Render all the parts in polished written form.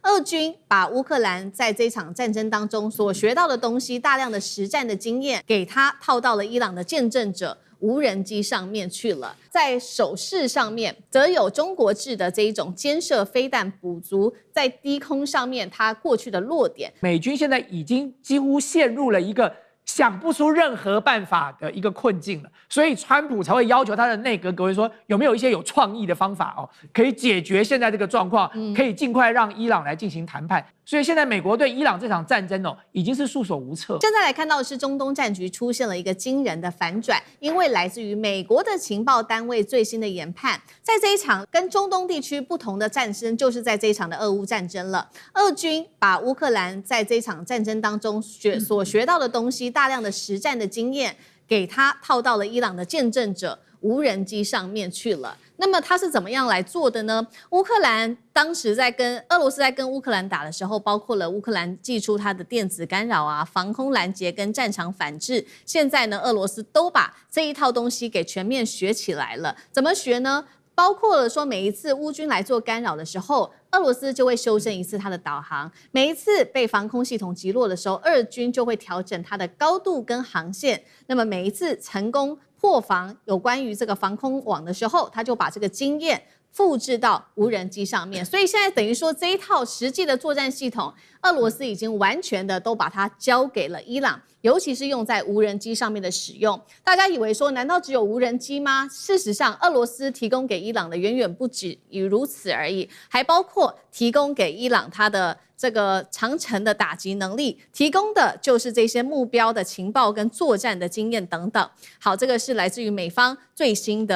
俄軍把烏克蘭在這場戰爭當中所學到的東西，大量的實戰的經驗，給他套到了伊朗的見證者無人機上面去了。在手勢上面，則有中國制的這一種肩射飛彈補足在低空上面它過去的落點。美軍現在已經幾乎陷入了一個想不出任何辦法的一個困境了，所以川普才會要求他的內閣閣員說，有沒有一些有創意的方法哦，可以解決現在這個狀況，可以盡快讓伊朗來進行談判。所以現在美國對伊朗這場戰爭哦，已經是束手無策。現在來看到的是中東戰局出現了一個驚人的反轉，因為來自於美國的情報單位最新的研判，在這一場跟中東地區不同的戰爭，就是在這一場的俄烏戰爭了。俄軍把烏克蘭在這一場戰爭當中所學到的東西，大量的實戰的經驗，給他套到了伊朗的見證者無人機上面去了。那麼他是怎麼樣來做的呢？烏克蘭當時在跟俄羅斯在跟烏克蘭打的時候，包括了烏克蘭祭出它的電子干擾啊、防空攔截跟戰場反制。現在呢，俄羅斯都把這一套東西給全面學起來了。怎麼學呢？包括了說，每一次烏軍來做干擾的時候，俄羅斯就會修正一次它的導航。每一次被防空系統擊落的時候，俄軍就會調整它的高度跟航線。那麼每一次成功破防有關於這個防空網的時候，他就把這個經驗複製到無人機上面。所以現在等於說，這一套實際的作戰系統，俄羅斯已經完全的都把它交給了伊朗，尤其是用在無人機上面的使用。大家以為說，難道只有無人機嗎？事實上，俄羅斯提供給伊朗的遠遠不止於如此而已，還包括提供給伊朗它的這個長程的打擊能力，提供的就是這些目標的情報跟作戰的經驗等等。好，這個是來自於美方最新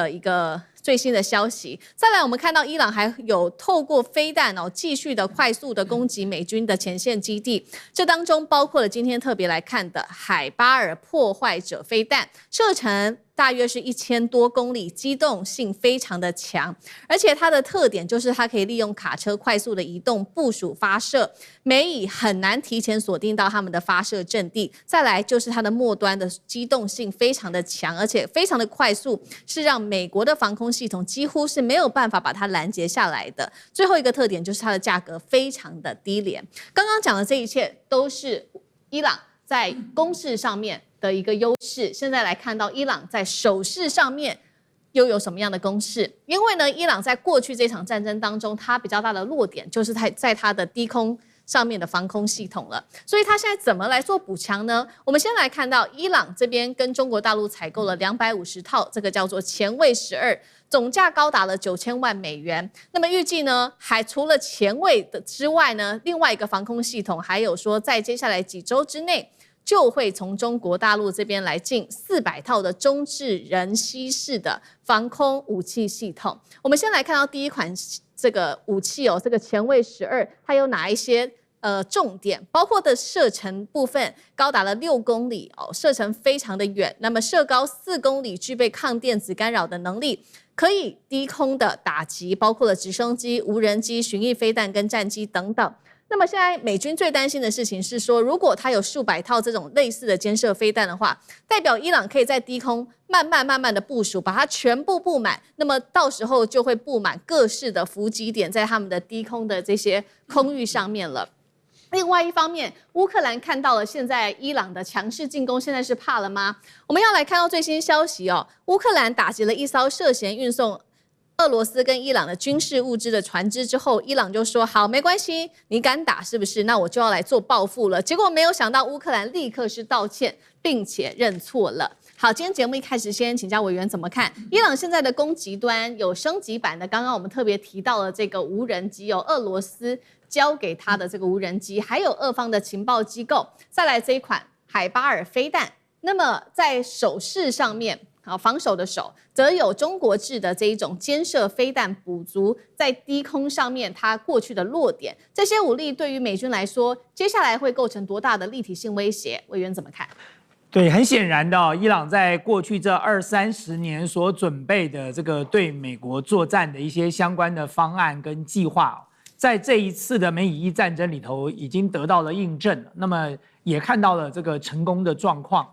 的消息。再來，我們看到伊朗還有透過飛彈繼續的快速的攻擊美軍的前線基地，這當中包括了今天特別來看的海巴爾破壞者飛彈，射程大約是1000多公里，機動性非常的強，而且它的特點就是它可以利用卡車快速的移動部署發射，美以很難提前鎖定到他們的發射陣地。再來就是它的末端的機動性非常的強，而且非常的快速，是讓美國的防空系統幾乎是沒有辦法把它攔截下來的。最後一個特點就是它的價格非常的低廉。剛剛講的這一切都是伊朗在攻勢上面的一個優勢。現在來看到伊朗在守勢上面又有什麼樣的攻勢？因為呢，伊朗在過去這場戰爭當中，它比較大的弱點就是在它的低空上面的防空系統了。所以它現在怎麼來做補強呢？我們先來看到伊朗這邊跟中國大陸採購了250套，這個叫做前衛12，總價高達了9000萬美元。那麼預計呢，還除了前衛的之外呢，另外一個防空系統還有說，在接下來幾週之內，就會從中國大陸這邊來進400套的中置人攜式的防空武器系統。我們先來看到第一款這個武器哦，這個前衛12，它有哪一些重點？包括的射程部分高達了6公里哦，射程非常的遠。那麼射高4公里，具備抗電子干擾的能力，可以低空的打擊，包括了直升機、無人機、巡弋飛彈跟戰機等等。那麼現在美軍最擔心的事情是說，如果它有數百套這種類似的肩射飛彈的話，代表伊朗可以在低空慢慢的部署，把它全部布滿。那麼到時候就會布滿各式的伏擊點在他們的低空的這些空域上面了。另外一方面，烏克蘭看到了現在伊朗的強勢進攻，現在是怕了嗎？我們要來看到最新消息哦，烏克蘭打擊了一艘涉嫌運送俄羅斯跟伊朗的軍事物資的船隻之後，伊朗就說好，沒關係，你敢打是不是？那我就要來做報復了。結果沒有想到烏克蘭立刻是道歉，並且認錯了。好，今天節目一開始先請教委員怎麼看伊朗現在的攻擊端有升級版的，剛剛我們特別提到了這個無人機，有俄羅斯交給他的這個無人機，還有俄方的情報機構，再來這一款海巴爾飛彈。那麼在手勢上面，防守的守，則有中國制的這一種肩射飛彈補足在低空上面它過去的落點。這些武力對於美軍來說，接下來會構成多大的立體性威脅？委員怎麼看？對，很顯然的，伊朗在過去這20-30年所準備的這個對美國作戰的一些相關的方案跟計劃，在這一次的美以伊戰爭裡頭已經得到了印證了。那麼也看到了這個成功的狀況。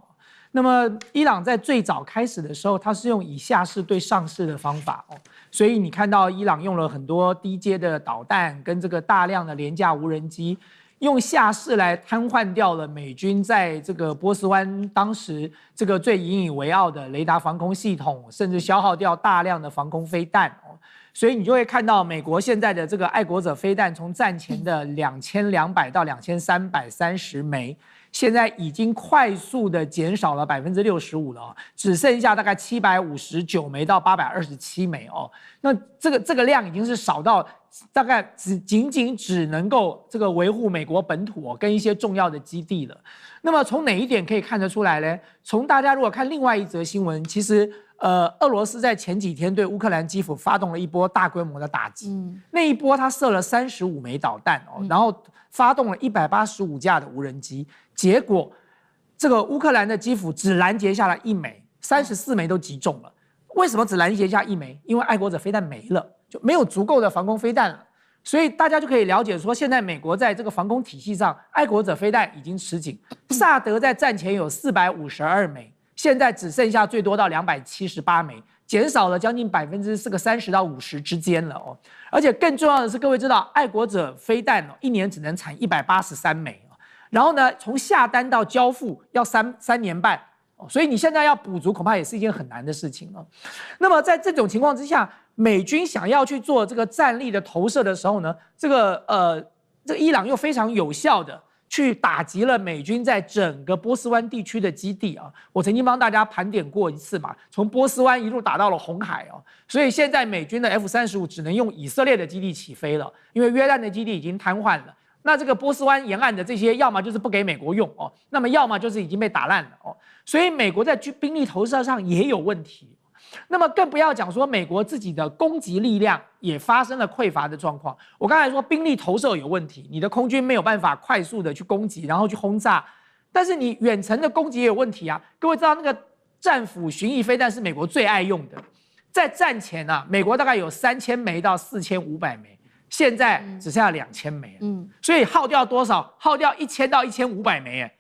那麼伊朗在最早開始的時候，它是用以下式對上式的方法哦，所以你看到伊朗用了很多低階的導彈跟這個大量的廉價無人機，用下式來癱瘓掉了美軍在這個波斯灣當時這個最引以為傲的雷達防空系統，甚至消耗掉大量的防空飛彈哦。所以你就會看到美國現在的這個愛國者飛彈，從戰前的2200到2330枚。現在已經快速的減少了65%了哦，只剩下大概759枚到827枚哦。那這個量已經是少到大概僅只能夠這個維護美國本土哦跟一些重要的基地了。那麼從哪一點可以看得出來呢？從大家如果看另外一則新聞，其實俄羅斯在前幾天對烏克蘭基輔發動了一波大規模的打擊，那一波它射了35枚導彈哦，然後發動了185架的無人機。結果，這個烏克蘭的基輔只攔截下來1枚，34枚都擊中了。為什麼只攔截下1枚？因為愛國者飛彈沒了，就沒有足夠的防空飛彈了。所以大家就可以了解說，現在美國在這個防空體系上，愛國者飛彈已經吃緊。薩德在戰前有452枚，現在只剩下最多到278枚，減少了將近30%到50%之間了哦。而且更重要的是，各位知道，愛國者飛彈一年只能產183枚。然後呢，從下單到交付要三年半，所以你現在要補足恐怕也是一件很難的事情了。那麼在這種情況之下，美軍想要去做這個戰力的投射的時候呢，這個伊朗又非常有效的去打擊了美軍在整個波斯灣地區的基地啊。我曾經幫大家盤點過一次嘛，從波斯灣一路打到了紅海哦，所以現在美軍的 F-35只能用以色列的基地起飛了，因為約旦的基地已經癱瘓了。那這個波斯灣沿岸的這些，要麼就是不給美國用哦，那麼要麼就是已經被打爛了哦，所以美國在兵力投射上也有問題。那麼更不要講說美國自己的攻擊力量也發生了匱乏的狀況。我剛才說兵力投射有問題，你的空軍沒有辦法快速的去攻擊，然後去轟炸，但是你遠程的攻擊也有問題啊。各位知道那個戰斧巡弋飛彈是美國最愛用的，在戰前啊，美國大概有3000枚到4500枚。現在只剩下2000枚，所以耗掉多少？耗掉1000到1500枚，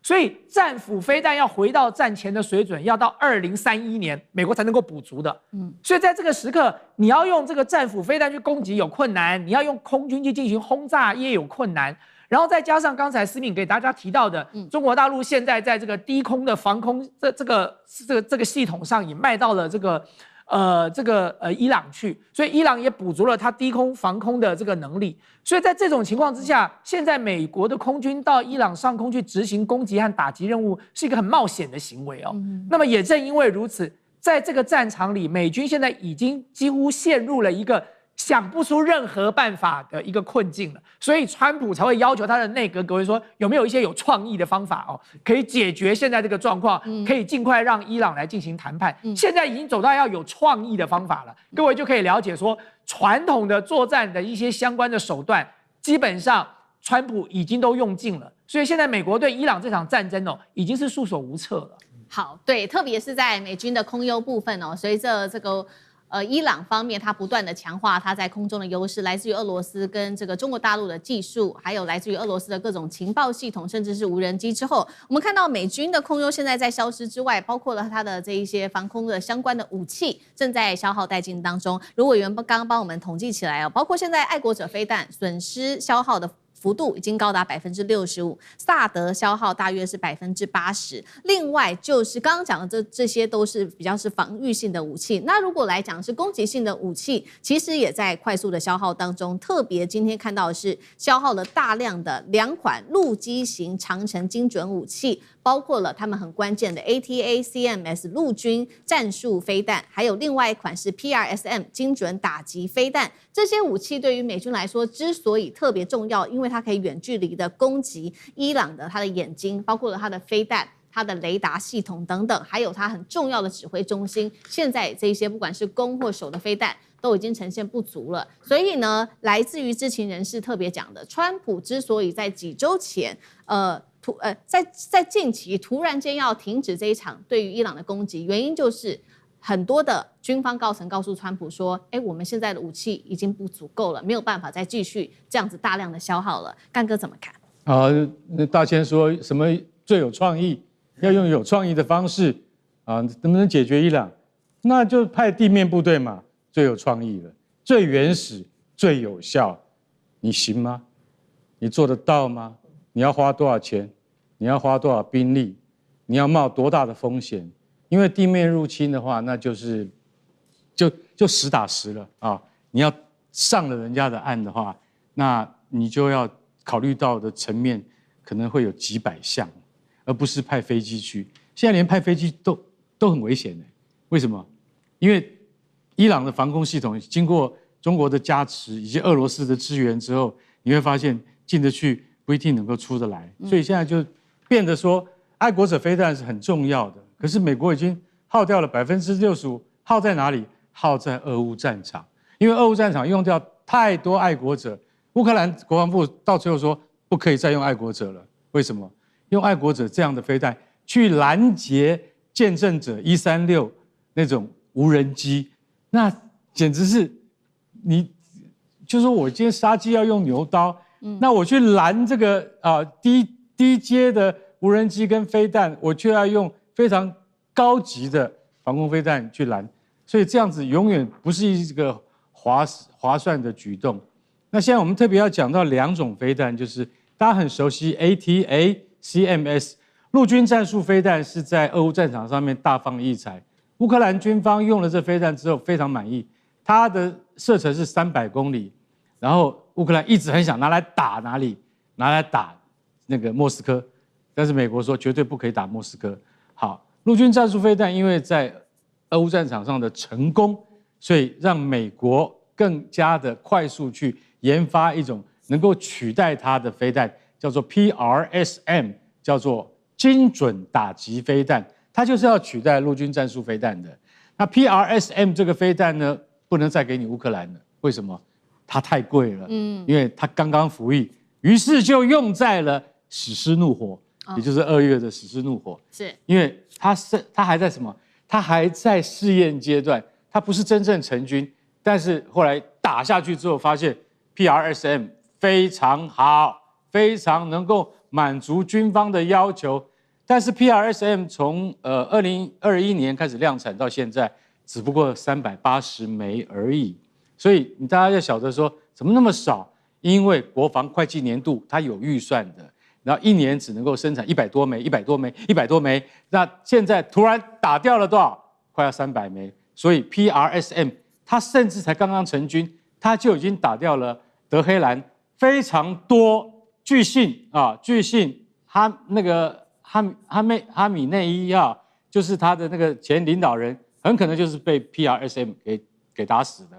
所以戰斧飛彈要回到戰前的水準，要到2031年，美國才能夠補足的，所以在這個時刻，你要用這個戰斧飛彈去攻擊有困難，你要用空軍去進行轟炸也有困難，然後再加上剛才思敏給大家提到的，中國大陸現在在這個低空的防空這個系統上也賣到了伊朗去，所以伊朗也補足了它低空防空的這個能力。所以在這種情況之下，現在美國的空軍到伊朗上空去執行攻擊和打擊任務，是一個很冒險的行為哦。那麼也正因為如此，在這個戰場裡，美軍現在已經幾乎陷入了一個想不出任何辦法的一個困境了，所以川普才會要求他的內閣閣員說，有沒有一些有創意的方法哦，可以解決現在這個狀況，可以盡快讓伊朗來進行談判。現在已經走到要有創意的方法了，各位就可以了解說，傳統的作戰的一些相關的手段，基本上川普已經都用盡了，所以現在美國對伊朗這場戰爭哦，已經是束手無策了。好，對，特別是在美軍的空優部分哦，隨着這個。伊朗方面，它不斷的強化它在空中的優勢，來自於俄羅斯跟這個中國大陸的技術，還有來自於俄羅斯的各種情報系統，甚至是無人機之後，我們看到美軍的空優現在在消失之外，包括了它的這一些防空的相關的武器正在消耗殆盡當中。如果委員剛剛幫我們統計起來哦，包括現在愛國者飛彈損失消耗的幅度已經高達65%，薩德消耗大約是80%。另外就是剛剛講的這些都是比較是防禦性的武器。那如果來講是攻擊性的武器，其實也在快速的消耗當中。特別今天看到的是消耗了大量的2款陸基型長程精準武器，包括了他們很關鍵的 ATACMS 陸軍戰術飛彈，還有另外一款是 PRSM 精準打擊飛彈。這些武器對於美軍來說之所以特別重要，因為它可以遠距離的攻擊伊朗的它的眼睛，包括了它的飛彈、它的雷達系統等等，還有它很重要的指揮中心。現在這些不管是攻或守的飛彈都已經呈現不足了。所以呢，來自於知情人士特別講的，川普之所以在幾週前在近期突然間要停止這一場對於伊朗的攻擊，原因就是很多的軍方高層告訴川普說，我們現在的武器已經不足夠了，沒有辦法再繼續這樣子大量的消耗了。幹哥怎麼看？那大千說什麼最有創意？要用有創意的方式啊，能不能解決伊朗？那就派地面部隊嘛，最有創意了，最原始、最有效。你行嗎？你做得到嗎？你要花多少錢？你要花多少兵力？你要冒多大的風險？因為地面入侵的話，那就是就實打實了啊！你要上了人家的岸的話，那你就要考慮到的層面可能會有幾百項，而不是派飛機去。現在連派飛機都很危險的，為什麼？因為伊朗的防空系統經過中國的加持以及俄羅斯的支援之後，你會發現進得去不一定能夠出得來，所以現在就變得說，愛國者飛彈是很重要的。可是美國已經耗掉了65%，耗在哪裡？耗在俄烏戰場，因為俄烏戰場用掉太多愛國者。烏克蘭國防部到最後說不可以再用愛國者了，為什麼？用愛國者這樣的飛彈去攔截見證者136那種無人機，那簡直是你，就是說我今天殺雞要用牛刀，那我去攔這個低階的無人機跟飛彈，我卻要用非常高級的防空飛彈去攔，所以這樣子永遠不是一個划算的舉動。那現在我們特別要講到2種飛彈，就是大家很熟悉 ATACMS 陸軍戰術飛彈，是在俄烏戰場上面大放異彩。烏克蘭軍方用了這飛彈之後非常滿意，它的射程是300公里，然後烏克蘭一直很想拿來打哪裡？拿來打那個莫斯科，但是美國說絕對不可以打莫斯科。好，陸軍戰術飛彈因為在俄烏戰場上的成功，所以讓美國更加的快速去研發一種能夠取代它的飛彈，叫做 PRSM， 叫做精準打擊飛彈，它就是要取代陸軍戰術飛彈的。那 PRSM 這個飛彈呢，不能再給你烏克蘭了，為什麼？它太貴了，因為它剛剛服役，於是就用在了史詩怒火，也就是2月的史詩怒火，是因為它還在什麼？它還在試驗階段，它不是真正成軍，但是後來打下去之後，發現 PRSM 非常好，非常能夠滿足軍方的要求。但是 PRSM 從2021年開始量產到現在，只不過380枚而已。所以大家要曉得說，怎麼那麼少？因為國防會計年度它有預算的，然後1年只能夠生產100多枚、100多枚、100多枚。那現在突然打掉了多少？快要300枚。所以 PRSM 它甚至才剛剛成軍，它就已經打掉了德黑蘭非常多。據信哈米內伊啊，就是他的那個前領導人，很可能就是被 PRSM 給打死的。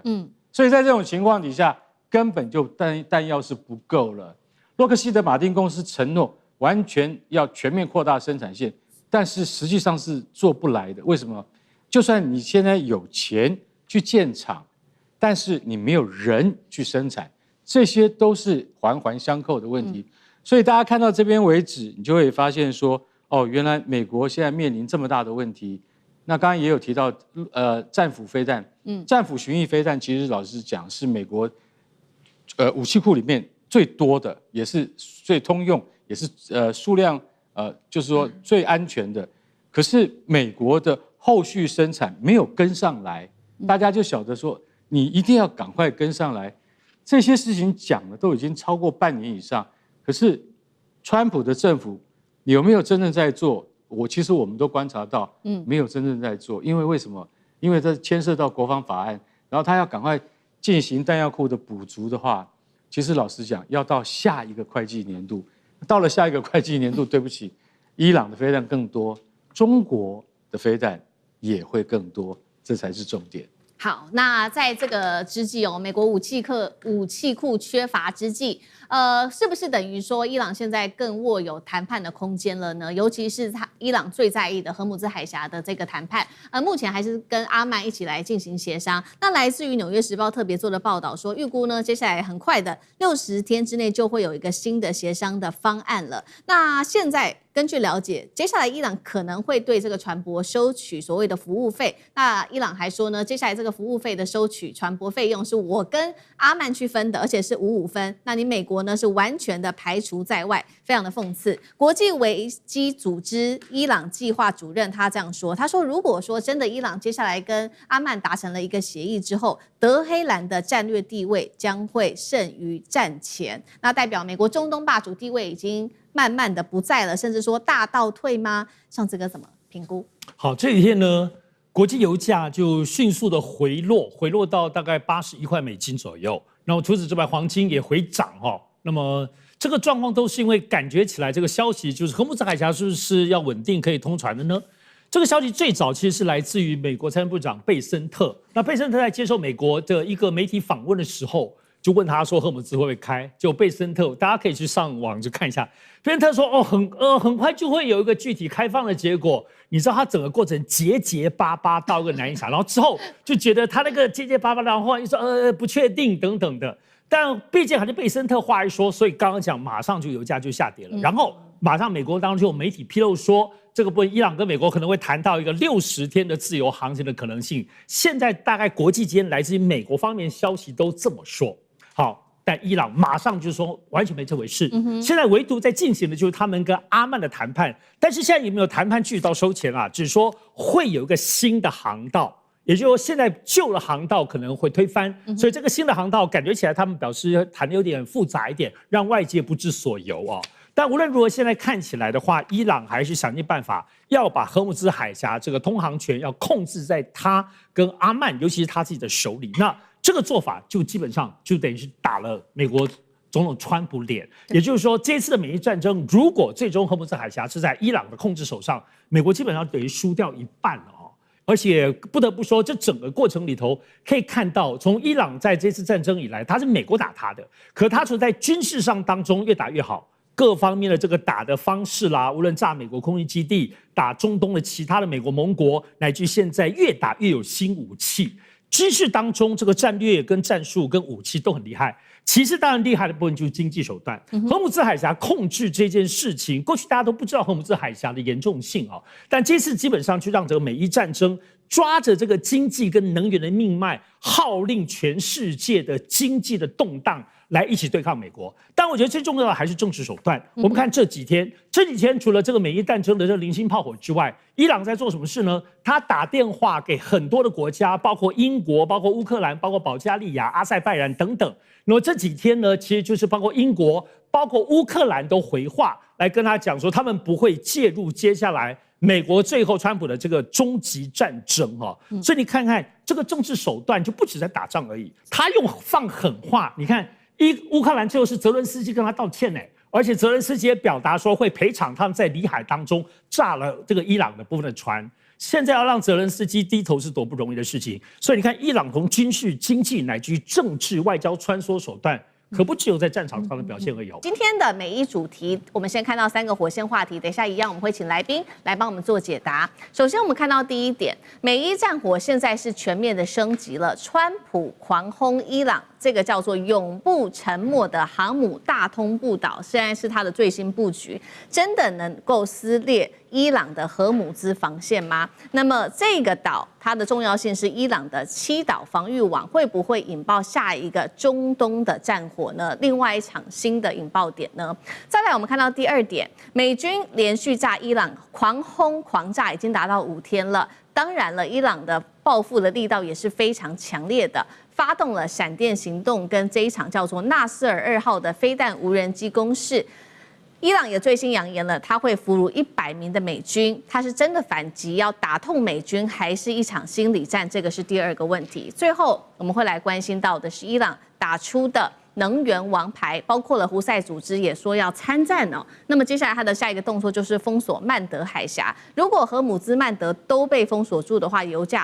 所以在這種情況底下，根本就彈藥是不夠了。洛克希德馬丁公司承諾完全要全面擴大生產線，但是實際上是做不來的。為什麼？就算你現在有錢去建廠，但是你沒有人去生產，這些都是環環相扣的問題。所以大家看到這邊為止，你就會發現說，哦，原來美國現在面臨這麼大的問題。那剛剛也有提到，戰斧飛彈，戰斧巡弋飛彈，其實老實講是美國，武器庫裡面最多的，也是最通用，也是數量，就是說最安全的。可是美國的後續生產沒有跟上來，大家就曉得說，你一定要趕快跟上來。這些事情講的都已經超過半年以上，可是川普的政府有沒有真正在做？其實我們都觀察到，沒有真正在做。因為什麼？因為這牽涉到國防法案，然後他要趕快進行彈藥庫的補足的話，其實老實講，要到下一個會計年度。到了下一個會計年度，對不起，伊朗的飛彈更多，中國的飛彈也會更多，這才是重點。好，那在這個之際哦，美國武器庫缺乏之際，是不是等於說伊朗現在更握有談判的空間了呢？尤其是伊朗最在意的荷姆茲海峽的這個談判，目前還是跟阿曼一起來進行協商。那來自於《紐約時報》特別做的報道說，預估呢，接下來很快的60天之內就會有一個新的協商的方案了。那現在根據了解，接下來伊朗可能會對這個船舶收取所謂的服務費。那伊朗還說呢，接下來這個服務費的收取船舶費用是我跟阿曼去分的，而且是5-5分。那你美國國呢是完全的排除在外，非常的諷刺。國際危機組織伊朗計劃主任他這樣說，他說如果說真的伊朗接下來跟阿曼達成了一個協議之後，德黑蘭的戰略地位將會勝於戰前，那代表美國中東霸主地位已經慢慢的不在了，甚至說大倒退嗎？上次哥怎麼評估？好，這幾天呢，國際油價就迅速的回落到大概81塊美金左右。然後除此之外，黃金也回漲哈。那麼這個狀況都是因為感覺起來這個消息就是荷姆茲海峽是不是要穩定可以通船的呢？這個消息最早其實是來自於美國財政部長貝森特。那貝森特在接受美國的一個媒體訪問的時候，就問他說荷姆茲會不會開？結果貝森特，大家可以去上網去看一下。貝森特說很快就會有一個具體開放的結果。你知道他整個過程結巴巴到一個難以想，然後之後就覺得他那個結巴巴，然後又說不確定等等的。但畢竟還是貝森特話一說，所以剛剛講馬上就油價就下跌了。然後馬上美國當中就有媒體披露說，這個部分伊朗跟美國可能會談到一個60天的自由航行的可能性。現在大概國際間來自於美國方面消息都這麼說。好。但伊朗馬上就說完全沒這回事。現在唯獨在進行的就是他們跟阿曼的談判，但是現在有沒有談判具體到收錢啊？只是說會有一個新的航道，也就是說現在舊的航道可能會推翻，所以這個新的航道感覺起來他們表示談的有點複雜一點，讓外界不知所由啊。但無論如何，現在看起來的話，伊朗還是想盡辦法要把荷姆茲海峽這個通航權要控制在他跟阿曼，尤其是他自己的手裡。那這個做法就基本上就等於是打了美國總統川普臉，也就是說，這次的美伊戰爭，如果最終荷姆茲海峽是在伊朗的控制手上，美國基本上等於輸掉一半了哦。而且不得不說，這整個過程裡頭可以看到，從伊朗在這次戰爭以來，他是美國打他的，可他除在軍事上當中越打越好，各方面的這個打的方式啦，無論炸美國空軍基地，打中東的其他的美國盟國，乃至現在越打越有新武器。軍事當中，這個戰略跟戰術跟武器都很厲害。其實當然厲害的部分就是經濟手段。荷姆茲海峽控制這件事情，過去大家都不知道荷姆茲海峽的嚴重性啊，但這次基本上就讓這個美伊戰爭抓着這個經濟跟能源的命脈，號令全世界的經濟的動盪來一起對抗美國。但我覺得最重要的還是政治手段。我們看這幾天除了這個美伊戰爭的這個零星炮火之外，伊朗在做什麼事呢？他打電話給很多的國家，包括英國、包括烏克蘭、包括保加利亞、阿塞拜然等等。那麼這幾天呢，其實就是包括英國、包括烏克蘭都回話來跟他講說，他們不會介入接下來美國最後川普的這個終極戰爭哈。所以你看看這個政治手段就不止在打仗而已，他用放狠話。你看烏克蘭最後是澤倫斯基跟他道歉呢，而且澤倫斯基也表達說會賠償他們在里海當中炸了這個伊朗的部分的船。現在要讓澤倫斯基低頭是多不容易的事情，所以你看，伊朗從軍事、經濟乃至於政治、外交穿梭手段，可不只有在戰場上的表現而已。今天的美伊主題，我們先看到3個火線話題，等一下一樣我們會請來賓來幫我們做解答。首先，我們看到第一點，美伊戰火現在是全面的升級了，川普狂轟伊朗。這個叫做永不沉沒的航母大通布島，現在是它的最新布局，真的能夠撕裂伊朗的荷姆茲防線嗎？那麼這個島它的重要性是伊朗的7島防禦網，會不會引爆下一個中東的戰火呢？另外一場新的引爆點呢？再來，我們看到第2點，美軍連續炸伊朗，狂轟狂炸已經達到5天了。當然了，伊朗的報復的力道也是非常強烈的，發動了閃電行動跟這一場叫做納斯爾2號的飛彈無人機攻勢。伊朗也最新揚言了，他會俘虜100名的美軍，他是真的反擊要打痛美軍，還是一場心理戰？這個是第2個問題。最後我們會來關心到的是伊朗打出的能源王牌，包括了胡塞組織也說要參戰哦。那麼接下來他的下一個動作就是封鎖曼德海峽。如果荷姆茲、曼德都被封鎖住的話，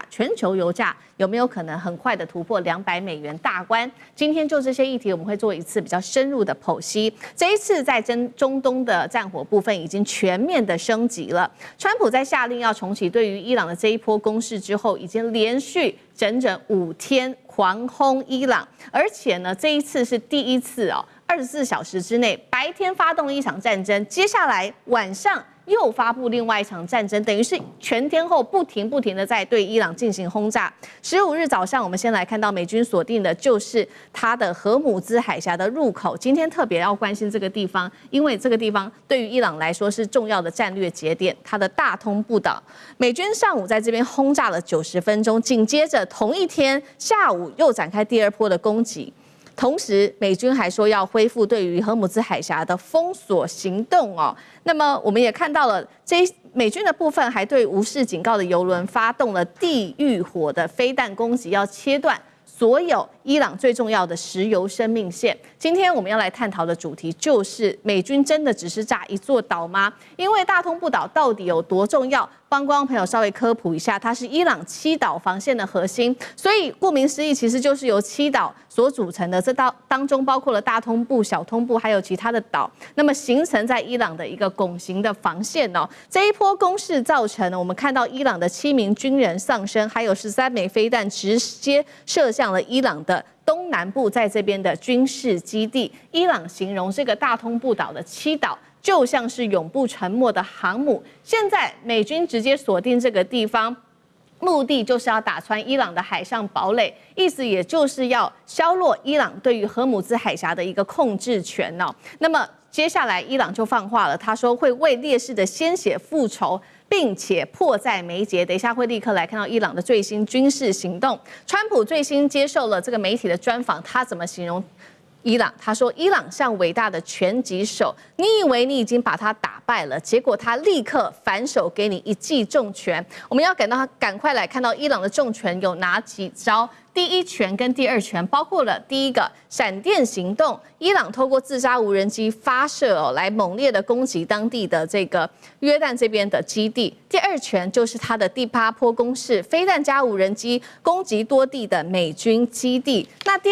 全球油價有沒有可能很快的突破$200大關？今天就這些議題，我們會做一次比較深入的剖析。這一次在中東的戰火部分已經全面的升級了。川普在下令要重啟對於伊朗的這一波攻勢之後，已經連續整整5天狂轟伊朗，而且呢，這一次是第一次哦，24小時之內白天發動了一場戰爭，接下來晚上又發布另外一場戰爭，等於是全天候不停的在對伊朗進行轟炸。15日早上，我們先來看到美軍鎖定的就是它的荷姆茲海峽的入口。今天特別要關心這個地方，因為這個地方對於伊朗來說是重要的戰略節點，它的大通布島。美軍上午在這邊轟炸了90分鐘，緊接着同一天下午又展開第二波的攻擊。同時，美軍還說要恢復對於荷姆茲海峽的封鎖行動哦。那麼，我們也看到了，美軍的部分還對無視警告的油輪發動了地獄火的飛彈攻擊，要切斷所有伊朗最重要的石油生命線。今天我們要來探討的主題就是：美軍真的只是炸一座島嗎？因為大通布島到底有多重要？幫觀眾朋友稍微科普一下，它是伊朗7島防線的核心，所以顧名思義，其實就是由7島所組成的。這當中包括了大通布、小通布，還有其他的島，那麼形成在伊朗的一個拱形的防線哦。這一波攻勢造成了我們看到伊朗的7名軍人喪生，還有13枚飛彈直接射向了伊朗的東南部，在這邊的軍事基地。伊朗形容這個大通布島的7島就像是永不沉沒的航母。現在美軍直接鎖定這個地方，目的就是要打穿伊朗的海上堡壘，意思也就是要削弱伊朗對於荷姆茲海峽的一個控制權哦。那麼接下來伊朗就放話了，他說會為烈士的鮮血復仇，並且迫在眉睫。等一下會立刻來看到伊朗的最新軍事行動。川普最新接受了這個媒體的專訪，他怎麼形容伊朗？他說：“伊朗像偉大的拳擊手，你以為你已經把他打敗了，結果他立刻反手給你一記重拳。”我們要趕快來看到伊朗的重拳有哪幾招。第一拳跟第二拳包括了第一個閃電行動，伊朗透過自殺無人機發射來猛烈的攻擊當地的這個約旦這邊的基地。第二拳就是它的第8波攻勢，飛彈加無人機攻擊多地的美軍基地。那第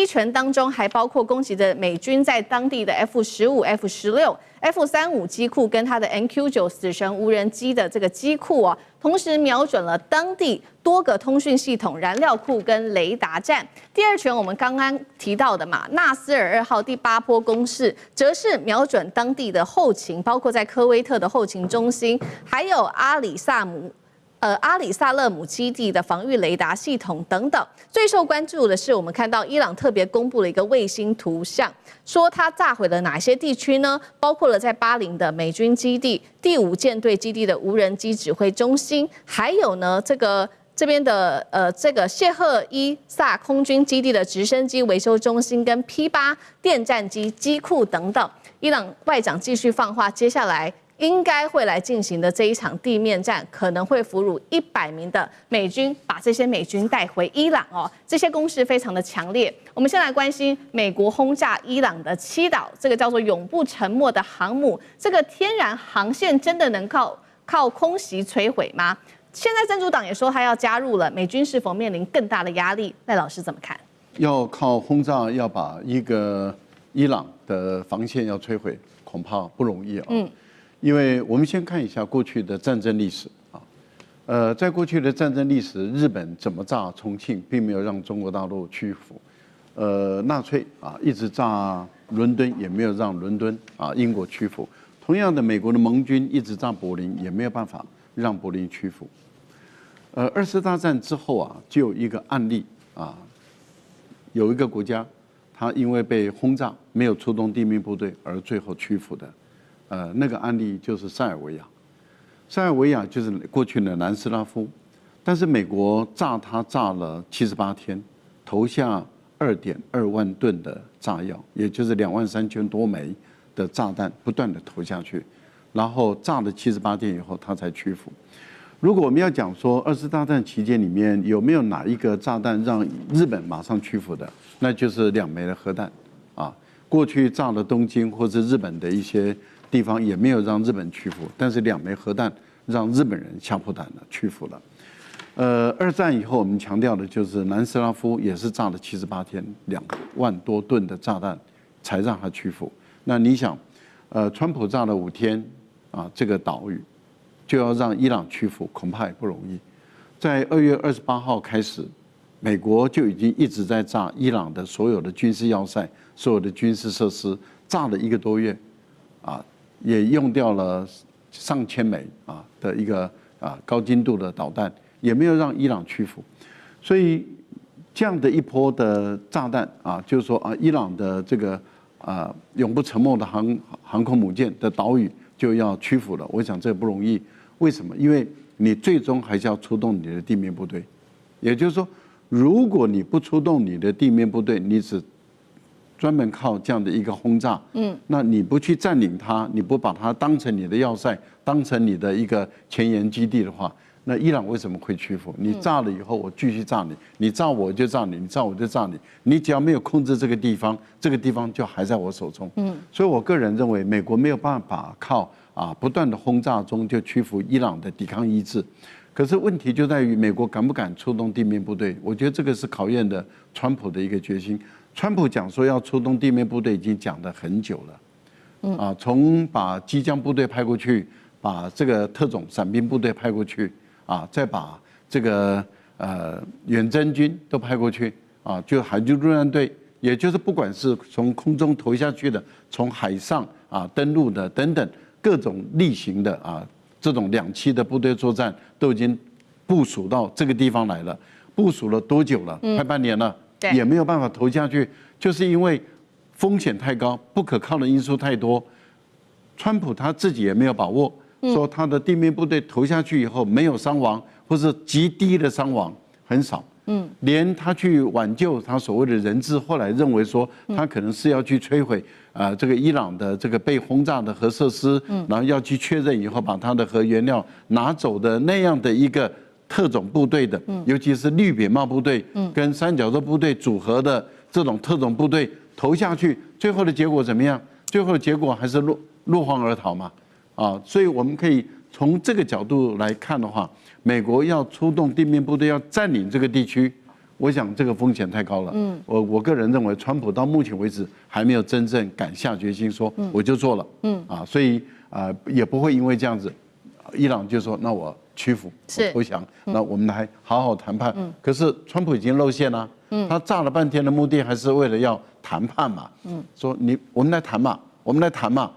一拳當中還包括攻擊的美軍在當地的 F-15、F-16、F-35機庫跟它的 MQ-9死神無人機的這個機庫哦，同時瞄準了當地多個通訊系統、燃料庫跟雷達站。第二拳我們剛剛提到的嘛，納斯爾2號第8波攻勢，則是瞄準當地的後勤，包括在科威特的後勤中心，還有阿里薩勒姆基地的防禦雷達系統等等。最受關注的是，我們看到伊朗特別公布了一個衛星圖像，說它炸毀了哪些地區呢？包括了在巴林的美軍基地、第5艦隊基地的無人機指揮中心，還有呢這邊的這個謝赫伊薩空軍基地的直升機維修中心跟 P8 電戰機機庫等等。伊朗外長繼續放話，接下來應該會來進行的這一場地面戰，可能會俘虜100名的美軍，把這些美軍帶回伊朗哦。這些攻勢非常的強烈。我們先來關心美國轟炸伊朗的7島，這個叫做永不沉沒的航母，這個天然航線真的能靠空襲摧毀嗎？現在真主黨也說他要加入了，美軍是否面臨更大的壓力？賴老師怎麼看？要靠轟炸要把一個伊朗的防線要摧毀，恐怕不容易啊。因為我們先看一下過去的戰爭歷史啊，在過去的戰爭歷史，日本怎麼炸重慶，並沒有讓中國大陸屈服。納粹啊一直炸倫敦，也沒有讓倫敦啊英國屈服。同樣的，美國的盟軍一直炸柏林，也沒有辦法讓柏林屈服。2次大戰之後啊，就有一個案例啊，有一個國家，它因為被轟炸，沒有出動地面部隊，而最後屈服的。那個案例就是塞爾維亞。塞爾維亞就是過去的南斯拉夫，但是美國炸它炸了78天，投下2.2萬噸的炸藥，也就是23000多枚的炸彈，不斷的投下去，然後炸了78天以後，它才屈服。如果我們要講說2次大戰期間裡面有沒有哪一個炸彈讓日本馬上屈服的，那就是2枚的核彈啊。過去炸了東京或者日本的一些地方也沒有讓日本屈服，但是2枚核彈讓日本人嚇破膽了，屈服了。2戰以後我們強調的就是南斯拉夫也是炸了78天，2萬多噸的炸彈才讓它屈服。那你想，川普炸了5天啊，這個島嶼就要讓伊朗屈服，恐怕也不容易。在2月28號開始，美國就已經一直在炸伊朗的所有的軍事要塞、所有的軍事設施，炸了1個多月，啊，也用掉了上千枚的一個高精度的導彈，也沒有讓伊朗屈服。所以這樣的一波的炸彈就是說伊朗的這個永不沉沒的航空母艦的島嶼就要屈服了。我想這不容易，為什麼？因為你最終還是要出動你的地面部隊，也就是說，如果你不出動你的地面部隊，你只專門靠這樣的一個轟炸，那你不去佔領它，你不把它當成你的要塞，當成你的一個前沿基地的話，那伊朗為什麼會屈服？你炸了以後，我繼續炸你，你炸我就炸你，你炸我就炸你，你只要沒有控制這個地方，這個地方就還在我手中。所以我個人認為，美國沒有辦法靠不斷的轟炸中就屈服伊朗的抵抗意志。可是問題就在於美國敢不敢出動地面部隊？我覺得這個是考驗的川普的一個決心。川普講說要出動地面部隊已經講得很久了，從把機將部隊派過去，把這個特種傘兵部隊派過去，再把這個遠征軍都派過去，就海軍陸戰隊，也就是不管是從空中投下去的，從海上登陸的等等各種例行的這種兩棲的部隊作戰都已經部署到這個地方來了。部署了多久了？快半年了，也沒有辦法投下去，就是因為風險太高，不可靠的因素太多。川普他自己也沒有把握，說他的地面部隊投下去以後沒有傷亡，或是極低的傷亡，很少。連他去挽救他所謂的人質，後來認為說他可能是要去摧毀這個伊朗的這個被轟炸的核設施，然後要去確認以後把他的核原料拿走的那樣的一個特種部隊的，尤其是綠扁帽部隊跟三角洲部隊組合的這種特種部隊投下去，最後的結果怎麼樣？最後的結果還是落荒而逃嘛。所以我們可以從這個角度來看的話，美國要出動地面部隊要佔領這個地區，我想這個風險太高了。我個人認為，川普到目前為止還沒有真正敢下決心說我就做了。所以也不會因為這樣子，伊朗就說那我屈服，我投降，那我們來好好談判。可是川普已經露餡了，他炸了半天的目的還是為了要談判嘛。說我們來談嘛，我們來談嘛。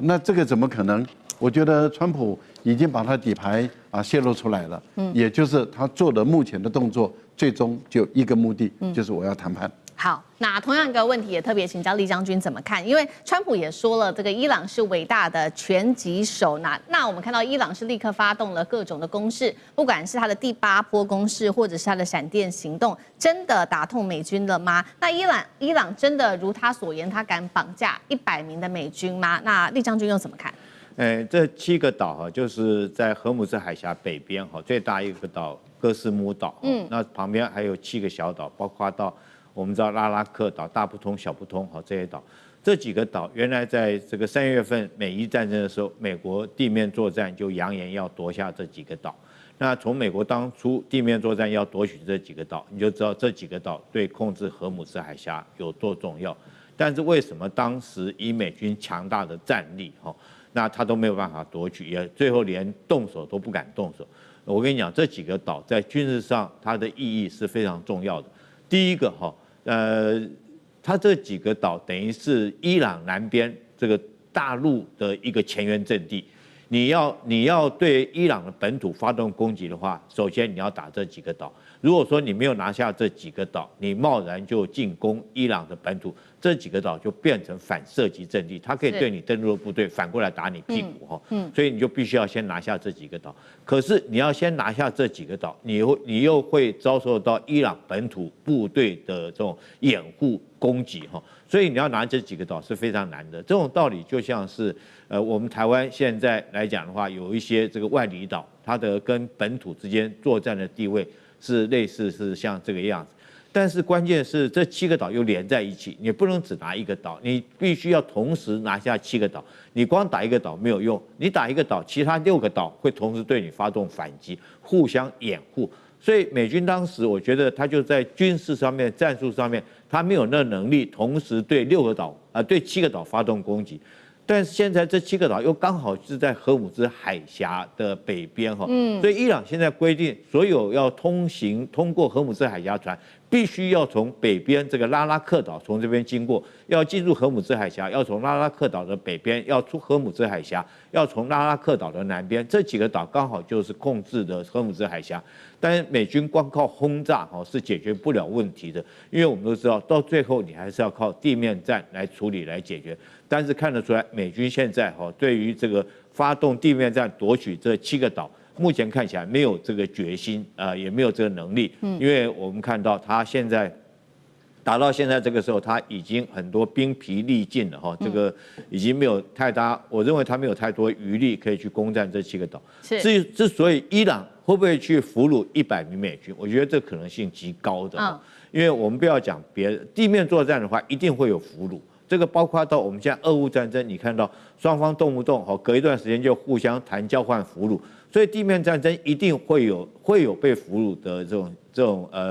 那這個怎麼可能？我覺得川普已經把他底牌泄露出來了，也就是他做的目前的動作，最終就一個目的，就是我要談判。好，那同樣一個問題也特別請教酈將軍怎麼看？因為川普也說了，這個伊朗是偉大的拳擊手。那我們看到伊朗是立刻發動了各種的攻勢，不管是他的第8波攻勢，或者是他的閃電行動，真的打痛美軍了嗎？那伊朗真的如他所言，他敢綁架100名的美軍嗎？那酈將軍又怎麼看？這7個島就是在荷姆斯海峽北邊最大一個島哥斯姆島，那旁邊還有7個小島，包括到我們知道拉拉克島、大不通、小不通這些島。這幾個島原來在這個3月份美伊戰爭的時候，美國地面作戰就揚言要奪下這幾個島。那從美國當初地面作戰要奪取這幾個島，你就知道這幾個島對控制荷姆斯海峽有多重要。但是為什麼當時以美軍強大的戰力那他都沒有辦法奪取，也最後連動手都不敢動手。我跟你講，這幾個島在軍事上它的意義是非常重要的。第一個它這幾個島等於是伊朗南邊這個大陸的一個前沿陣地。你要對伊朗的本土發動攻擊的話，首先你要打這幾個島。如果說你沒有拿下這幾個島，你貿然就進攻伊朗的本土，這幾個島就變成反射擊陣地，它可以對你登陸的部隊反過來打你屁股所以你就必須要先拿下這幾個島。可是你要先拿下這幾個島，你又會遭受到伊朗本土部隊的這種掩護攻擊所以你要拿這幾個島是非常難的。這種道理就像是我們台灣現在來講的話，有一些這個外離島，它的跟本土之間作戰的地位是類似是像這個樣子。但是關鍵是這7個島又連在一起，你不能只拿一個島，你必須要同時拿下7個島。你光打一個島沒有用，你打一個島，其他6個島會同時對你發動反擊，互相掩護。所以美軍當時我覺得他就在軍事上面、戰術上面，他沒有那能力同時對7個島發動攻擊。但是現在這7個島又剛好是在荷姆斯海峽的北邊所以伊朗現在規定，所有要通過荷姆斯海峽船必須要從北邊這個拉拉克島從這邊經過，要進入荷姆茲海峽，要從拉拉克島的北邊，要出荷姆茲海峽，要從拉拉克島的南邊，這幾個島剛好就是控制的荷姆茲海峽。但是美軍光靠轟炸是解決不了問題的，因為我們都知道，到最後你還是要靠地面戰來處理來解決。但是看得出來，美軍現在對於這個發動地面戰奪取這7個島。目前看起來沒有這個決心，也沒有這個能力，因為我們看到他現在打到現在這個時候，他已經很多兵疲力盡了哈，這個已經沒有太大，我認為他沒有太多餘力可以去攻占這7個島。至於之所以伊朗會不會去俘虜100名美軍，我覺得這可能性極高的，因為我們不要講別的，地面作戰的話一定會有俘虜。這個包括到我們現在俄烏戰爭，你看到雙方動不動隔一段時間就互相談交換俘虜。所以地面戰爭一定會有被俘虜的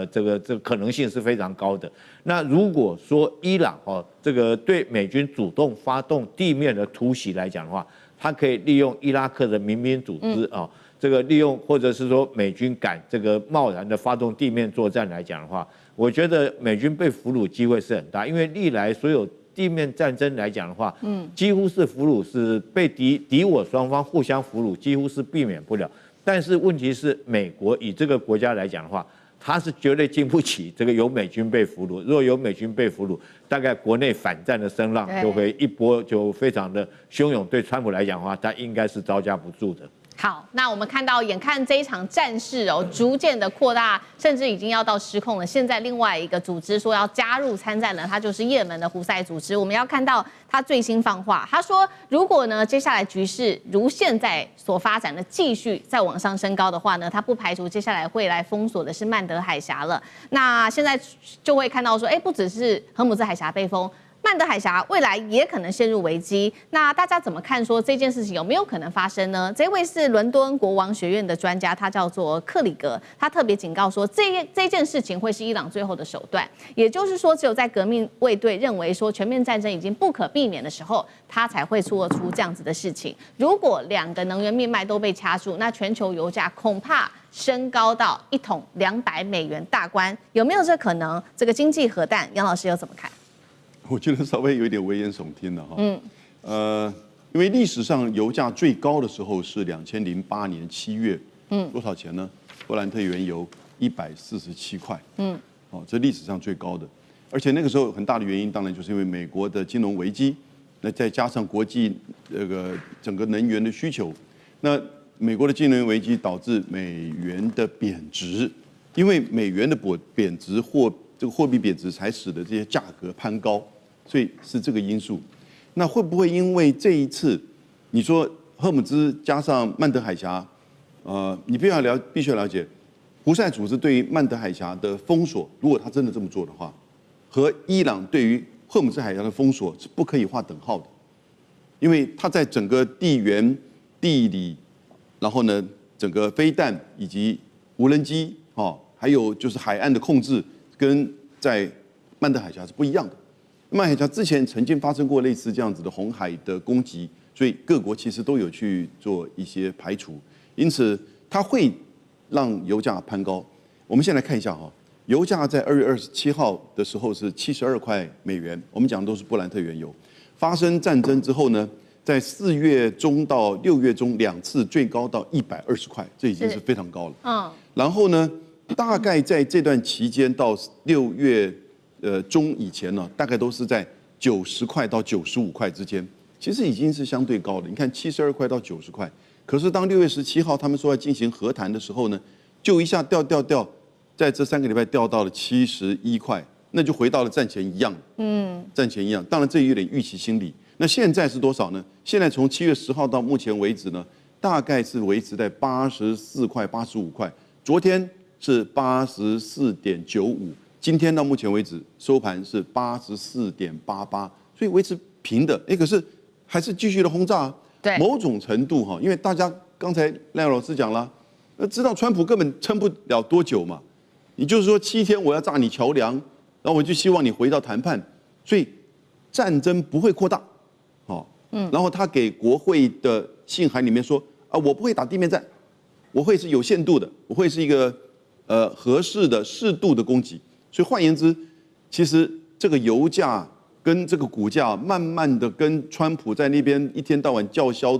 這個可能性是非常高的。那如果說伊朗這個對美軍主動發動地面的突襲來講的話，它可以利用伊拉克的民兵組織這個利用或者是說美軍敢這個貿然的發動地面作戰來講的話，我覺得美軍被俘虜機會是很大，因為歷來所有地面戰爭來講的話，幾乎是俘虜是被敵我雙方互相俘虜，幾乎是避免不了。但是問題是，美國以這個國家來講的話，它是絕對經不起這個有美軍被俘虜。如果有美軍被俘虜，大概國內反戰的聲浪就會一波就非常的洶湧。對川普來講的話，他應該是招架不住的。好，那我們看到，眼看這一場戰事逐漸的擴大，甚至已經要到失控了。現在另外一個組織說要加入參戰了，它就是也門的胡塞組織。我們要看到他最新放話，他說，如果呢接下來局勢如現在所發展的繼續再往上升高的話呢，他不排除接下來會來封鎖的是曼德海峽了。那現在就會看到說，不只是荷姆茲海峽被封。曼德海峽未來也可能陷入危機，那大家怎麼看？說這件事情有沒有可能發生呢？這位是倫敦國王學院的專家，他叫做克里格，他特別警告說，這件事情會是伊朗最後的手段，也就是說，只有在革命衛隊認為說全面戰爭已經不可避免的時候，他才會做出這樣子的事情。如果2個能源命脈都被掐住，那全球油價恐怕升高到1桶$200大關，有沒有這可能？這個經濟核彈，楊老師又怎麼看？我覺得稍微有一點危言聳聽了哈。因為歷史上油價最高的時候是2008年7月，多少錢呢？布蘭特原油147塊，這歷史上最高的。而且那個時候很大的原因，當然就是因為美國的金融危機，那再加上國際這個整個能源的需求，那美國的金融危機導致美元的貶值，因為美元的貶值這個貨幣貶值才使得這些價格攀高。所以是這個因素，那會不會因為這一次，你說荷姆茲加上曼德海峽，你必須要了解，胡塞組織對於曼德海峽的封鎖，如果他真的這麼做的話，和伊朗對於荷姆茲海峽的封鎖是不可以劃等號的，因為它在整個地緣、地理，然後呢，整個飛彈以及無人機，還有就是海岸的控制，跟在曼德海峽是不一樣的。曼德海峽之前曾經發生過類似這樣子的紅海的攻擊，所以各國其實都有去做一些排除，因此它會讓油價攀高。我們先來看一下哈，油價在2月27號的時候是72塊美元，我們講的都是布蘭特原油。發生戰爭之後呢，在4月中到6月中2次最高到120塊，這已經是非常高了。然後呢，大概在這段期間到6月中以前呢，大概都是在90塊到95塊之間，其實已經是相對高了。你看72塊到90塊，可是當6月17號他們說要進行和談的時候呢，就一下掉，在這3個禮拜掉到了71塊，那就回到了戰前一樣。戰前一樣。當然這有點預期心理。那現在是多少呢？現在從7月10號到目前為止呢，大概是維持在84塊、85塊。昨天是84.95。今天到目前為止收盤是84.88，所以維持平的。可是還是繼續的轟炸。對，某種程度哈，因為大家剛才賴老師講了，知道川普根本撐不了多久嘛。你就是說7天我要炸你橋樑，然後我就希望你回到談判，所以戰爭不會擴大。然後他給國會的信函裡面說啊，我不會打地面戰，我會是有限度的，我會是一個合適的、適度的攻擊。所以換言之，其實這個油價跟這個股價慢慢的跟川普在那邊一天到晚叫囂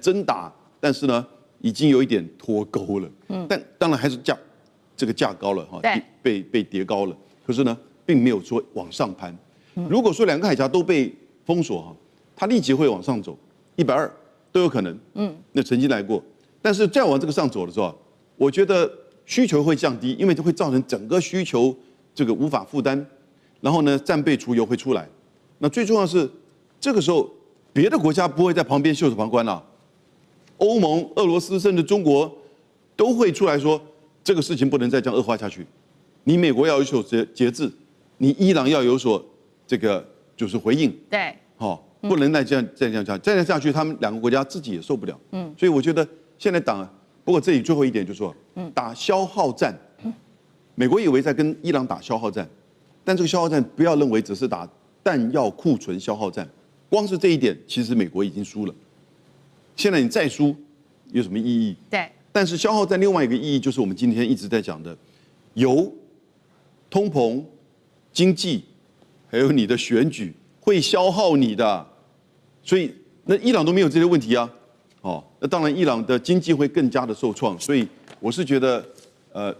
真打，但是呢，已經有一點脫鈎了。但當然還是價高了哈，被疊高了。可是呢，並沒有說往上攀。如果說兩個海峽都被封鎖哈，它立即會往上走，120都有可能。那曾經來過，但是再往這個上走的時候，我覺得需求會降低，因為這會造成整個需求這個無法負擔，然後呢，戰備儲油會出來。那最重要的是，這個時候別的國家不會在旁邊袖手旁觀了，歐盟、俄羅斯甚至中國都會出來說，這個事情不能再這樣惡化下去。你美國要有所節制，你伊朗要有所這個就是回應。對，好，不能再這樣下去，他們兩個國家自己也受不了。所以我覺得現在不過這裡最後一點就是說，打消耗戰，美國以為在跟伊朗打消耗戰，但這個消耗戰不要認為只是打彈藥庫存消耗戰，光是這一點，其實美國已經輸了。現在你再輸有什麼意義？對。但是消耗戰另外一個意義就是我們今天一直在講的，油、通膨、經濟，還有你的選舉會消耗你的，所以那伊朗都沒有這些問題啊。那當然伊朗的經濟會更加的受創，所以我是覺得，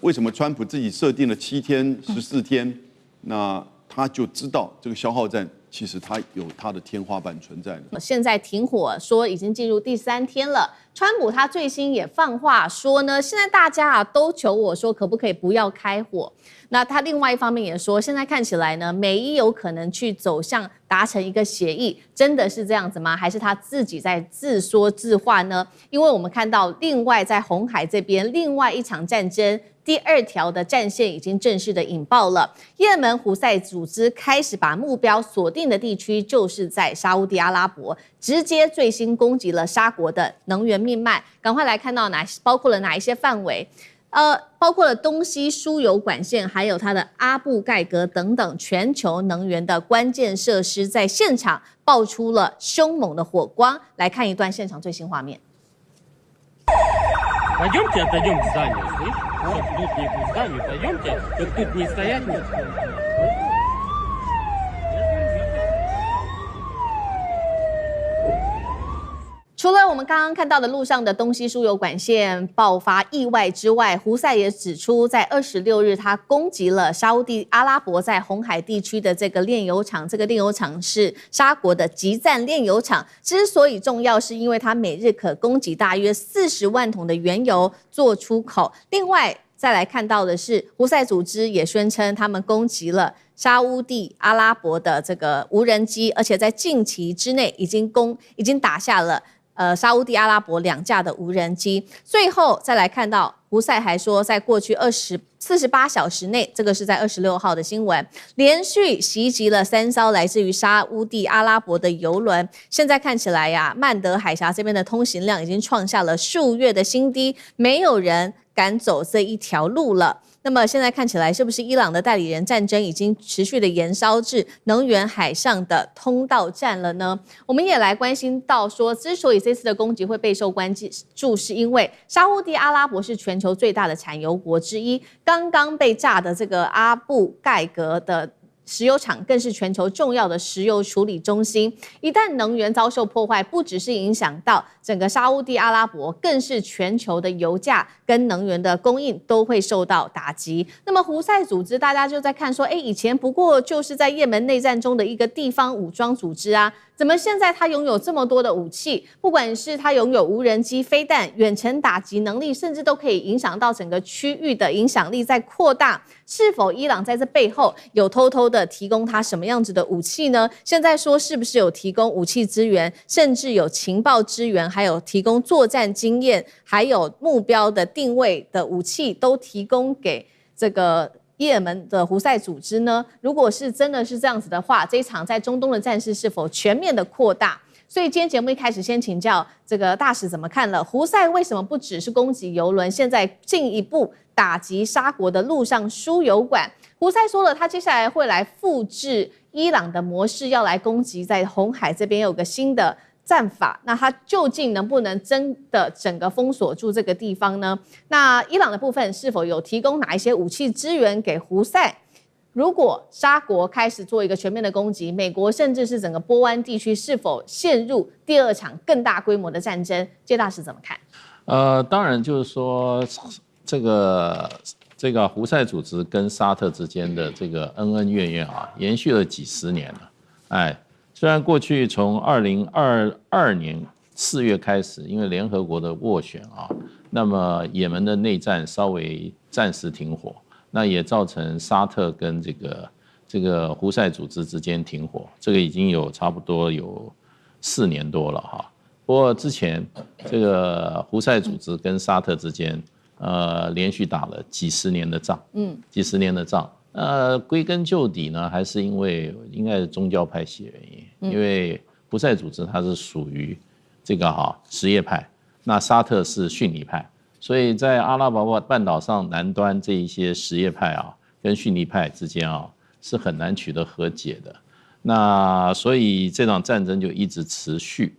為什麼川普自己設定了7天、14天，那他就知道這個消耗戰其實它有它的天花板存在的。現在停火說已經進入第3天了，川普他最新也放話說呢，現在大家都求我說可不可以不要開火。那他另外一方面也說，現在看起來呢，美伊有可能去走向達成一個協議，真的是這樣子嗎？還是他自己在自說自話呢？因為我們看到另外在紅海這邊另外一場戰爭，第2條的戰線已經正式的引爆了，也門胡塞組織開始把目標鎖定的地區就是在沙烏地阿拉伯，直接最新攻擊了沙國的能源命脈。趕快來看到包括了哪一些範圍？包括了東西輸油管線，還有它的阿布蓋格等等全球能源的關鍵設施，在現場爆出了兇猛的火光。來看一段現場最新畫面。除了我們剛剛看到的路上的東西輸油管線爆發意外之外，胡塞也指出，在26日他攻擊了沙烏地阿拉伯在紅海地區的這個煉油廠，這個煉油廠是沙國的集贊煉油廠。之所以重要，是因為它每日可供給大約40萬桶的原油做出口。另外，再來看到的是，胡塞組織也宣稱他們攻擊了沙烏地阿拉伯的這個無人機，而且在近期之內已經打下了沙烏地阿拉伯2架的無人機。最後再來看到，胡塞還說，在過去48小時內，這個是在26號的新聞，連續襲擊了3艘來自於沙烏地阿拉伯的油輪。現在看起來呀，曼德海峽這邊的通行量已經創下了數月的新低，沒有人敢走這一條路了。那麼現在看起來，是不是伊朗的代理人戰爭已經持續的延燒至能源海上的通道戰了呢？我們也來關心到說，之所以這次的攻擊會備受關注，是因為沙烏地阿拉伯是全球最大的產油國之一，剛剛被炸的這個阿布蓋格的石油廠更是全球重要的石油處理中心。一旦能源遭受破壞，不只是影響到整個沙烏地阿拉伯，更是全球的油價跟能源的供應都會受到打擊。那麼胡塞組織，大家就在看說，以前不過就是在也門內戰中的一個地方武裝組織啊，怎麼現在它擁有這麼多的武器？不管是它擁有無人機、飛彈、遠程打擊能力，甚至都可以影響到整個區域的影響力在擴大。是否伊朗在這背後有偷偷的提供他什麼樣子的武器呢？現在說是不是有提供武器支援，甚至有情報支援，還有提供作戰經驗，還有目標的定位的武器，都提供給這個也門的胡塞組織呢？如果是真的是這樣子的話，這一場在中東的戰事是否全面的擴大？所以今天節目一開始先請教這個大使怎麼看了？胡塞為什麼不只是攻擊油輪，現在進一步打擊沙國的陸上輸油管？胡塞說了，他接下來會來複製伊朗的模式，要來攻擊在紅海這邊有個新的戰法。那他究竟能不能真的整個封鎖住這個地方呢？那伊朗的部分是否有提供哪一些武器支援給胡塞？如果沙國開始做一個全面的攻擊，美國甚至是整個波灣地區是否陷入第二場更大規模的戰爭？介大使怎麼看？當然就是說這個胡塞組織跟沙特之間的這個恩恩怨怨啊，延續了幾十年了。哎，雖然過去從2022年4月開始，因為聯合國的斡旋啊，那麼也門的內戰稍微暫時停火，那也造成沙特跟這個胡塞組織之間停火，這個已經有差不多有4年多了哈。不過之前這個胡塞組織跟沙特之間，連續打了幾十年的仗，幾十年的仗，歸根究底呢，還是因為應該是宗教派系原因，因為胡塞組織它是屬於這個什葉派，那沙特是遜尼派，所以在阿拉伯半島上南端這一些什葉派啊，跟遜尼派之間啊是很難取得和解的，那所以這場戰爭就一直持續。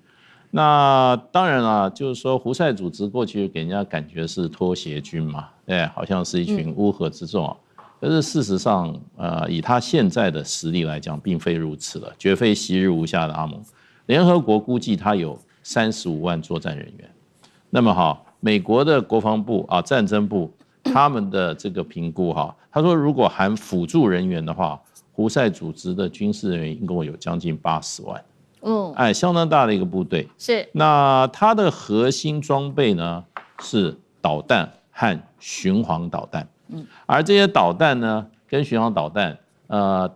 那當然了，就是說胡塞組織過去給人家感覺是拖鞋軍嘛，好像是一群烏合之眾啊。可是事實上，以他現在的實力來講，並非如此了，絕非昔日無下的阿蒙。聯合國估計他有35萬作戰人員。那麼好，美國的國防部啊，戰爭部他們的這個評估哈，他說如果含輔助人員的話，胡塞組織的軍事人員一共有將近80萬。相當大的一個部隊。是。那它的核心裝備呢是導彈和巡航導彈。而這些導彈呢跟巡航導彈，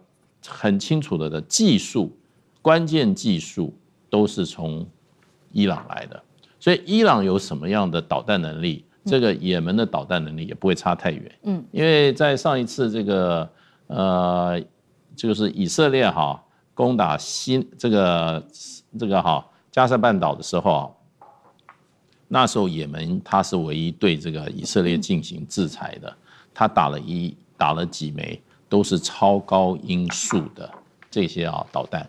很清楚的技術，關鍵技術都是從伊朗來的。所以伊朗有什麼樣的導彈能力，這個也門的導彈能力也不會差太遠。因為在上一次這個就是以色列攻打這個加沙半島的時候，那時候也門它是唯一對這個以色列進行制裁的，它打了幾枚都是超高音速的這些導彈，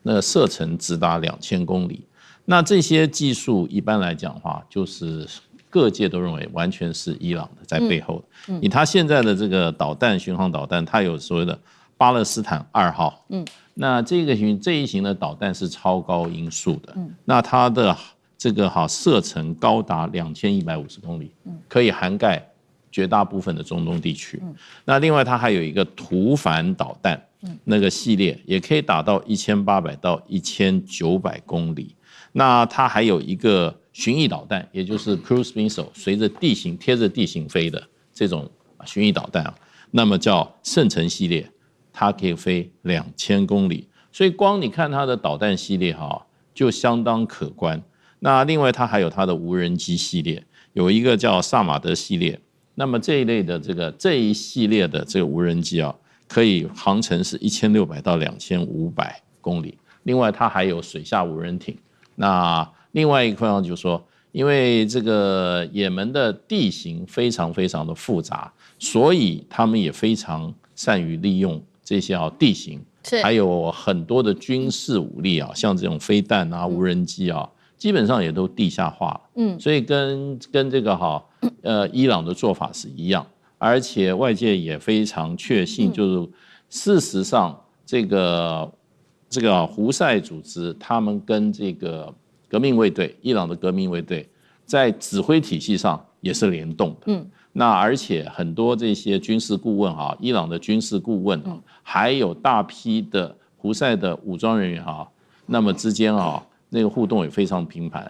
那個射程直達2000公里。那這些技術一般來講的話，就是各界都認為完全是伊朗的在背後的。以它現在的這個導彈巡航導彈，它有所謂的巴勒斯坦2號。那這一型的導彈是超高音速的，那它的這個射程高達2150公里，可以涵蓋絕大部分的中東地區。那另外它還有一個圖凡導彈，那個系列也可以打到1800到1900公里。那它還有一個巡弋導彈，也就是 cruise missile， 隨着地形貼着地形飛的這種巡弋導彈啊，那麼叫聖城系列。它可以飛2000公里，所以光你看它的導彈系列就相當可觀。那另外它還有它的無人機系列，有一個叫薩馬德系列。那麼這一類的這一系列的這個無人機可以航程是1600到2500公里。另外它還有水下無人艇。那另外一個方就是說，因為這個也門的地形非常非常的複雜，所以他們也非常善於利用這些地形，還有很多的軍事武力像這種飛彈啊、無人機基本上也都地下化了。所以跟這個伊朗的做法是一樣，而且外界也非常確信，就是事實上這個胡塞組織他們跟這個革命衛隊，伊朗的革命衛隊在指揮體系上也是聯動的。那而且很多這些軍事顧問伊朗的軍事顧問還有大批的胡塞的武裝人員那麼之間那個互動也非常頻繁。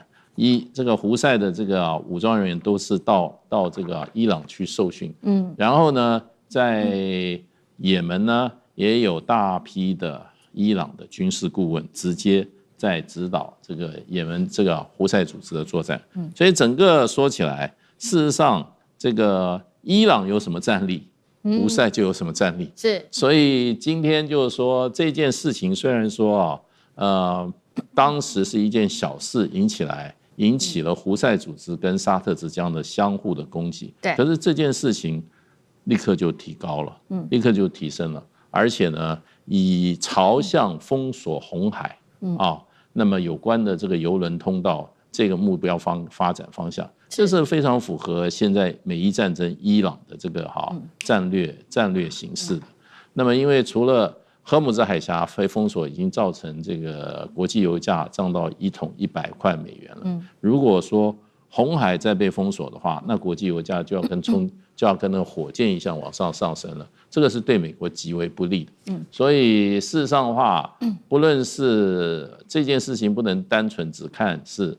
這個胡塞的這個武裝人員都是到這個伊朗去受訓，然後呢，在也門呢也有大批的伊朗的軍事顧問直接在指導這個也門這個胡塞組織的作戰。所以整個說起來，事實上。這個伊朗有什麼戰力，胡塞就有什麼戰力。是，所以今天就是說這件事情，雖然說當時是一件小事，引起了胡塞組織跟沙特之間的相互的攻擊。對，可是這件事情立刻就提高了，立刻就提升了，而且呢，以朝向封鎖紅海那麼有關的這個郵輪通道這個目標發展方向。這是非常符合現在美伊戰爭伊朗的這個戰略形勢的。那麼因為除了荷姆茲海峽被封鎖，已經造成這個國際油價漲到1桶100塊美元了。如果說紅海再被封鎖的話，那國際油價就要跟那個火箭一樣往上升了，這個是對美國極為不利的。所以事實上的話，不論是這件事情，不能單純只看是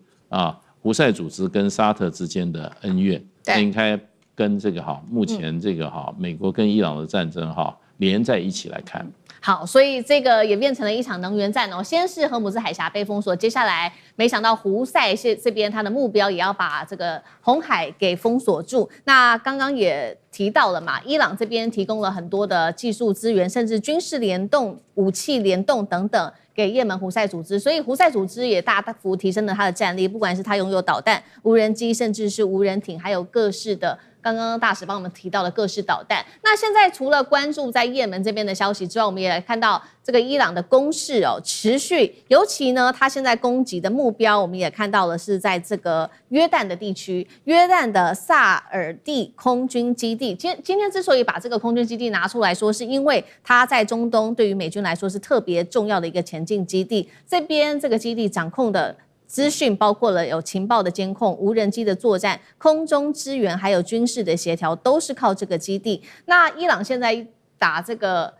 胡塞組織跟沙特之間的恩怨，應該跟這個目前這個美國跟伊朗的戰爭連在一起來看。好，所以這個也變成了一場能源戰哦。先是荷姆茲海峽被封鎖，接下來沒想到胡塞這邊他的目標也要把這個紅海給封鎖住。那剛剛也提到了嘛，伊朗這邊提供了很多的技術資源，甚至軍事聯動、武器聯動等等給也門胡塞組織，所以胡塞組織也大幅提升了他的戰力，不管是他擁有導彈、無人機，甚至是無人艇，還有各式的。剛剛大使幫我們提到的各式導彈。那現在除了關注在也門這邊的消息之外，我們也來看到這個伊朗的攻勢持續，尤其呢，他現在攻擊的目標，我們也看到了是在這個約旦的地區，約旦的薩爾蒂空軍基地。今天之所以把這個空軍基地拿出來說，是因為它在中東對於美軍來說是特別重要的一個前進基地。這邊這個基地掌控的資訊包括了有情報的監控、無人機的作戰、空中支援，還有軍事的協調，都是靠這個基地。那伊朗現在打這個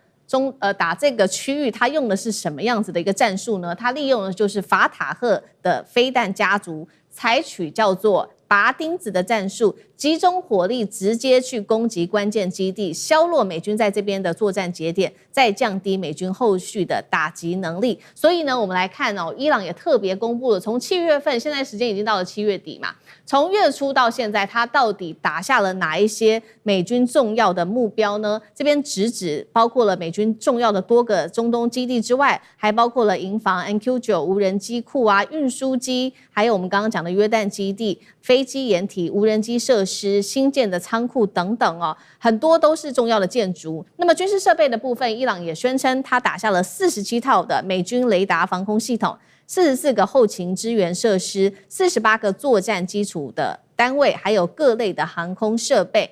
區域，它用的是什麼樣子的一個戰術呢？它利用的就是法塔赫的飛彈家族，採取叫做拔釘子的戰術，集中火力直接去攻擊關鍵基地，削弱美軍在這邊的作戰節點，再降低美軍後續的打擊能力。所以呢，我們來看伊朗也特別公布了，從7月份，現在時間已經到了7月底嘛，從月初到現在，它到底打下了哪一些美軍重要的目標呢？這邊直指包括了美軍重要的多個中東基地之外，還包括了營房、MQ9 無人機庫運輸機，還有我們剛剛講的約旦基地、飛機掩體、無人機設施、新建的倉庫等等很多都是重要的建築。那麼軍事設備的部分，伊朗也宣稱它打下了47套的美軍雷達防空系統、44個後勤支援設施、48個作戰基礎的單位，還有各類的航空設備。